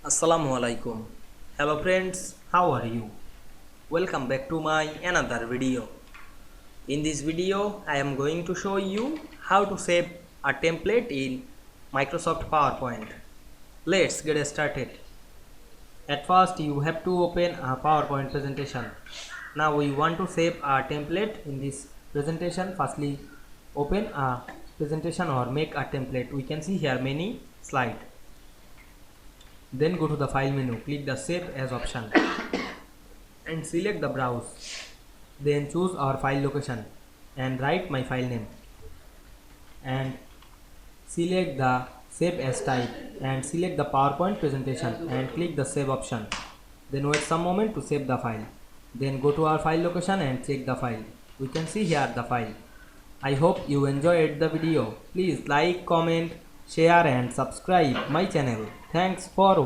Assalamu Walaikum. Hello friends, how are you? Welcome back to my another video. In this video, I am going to show you how to save a template in Microsoft PowerPoint. Let's get started. At first, you have to open a PowerPoint presentation. Now we want to save a template in this presentation. Firstly, open a presentation or make a template. We can see here many slides. Then go to the file menu, click the save as option and select the browse. Then choose our file location and write my file name and select the save as type and select the PowerPoint presentation and click the save option. Then wait some moment to save the file. Then go to our file location and check the file. We can see here the file. I hope you enjoyed the video. Please like, comment, share and subscribe my channel. Thanks for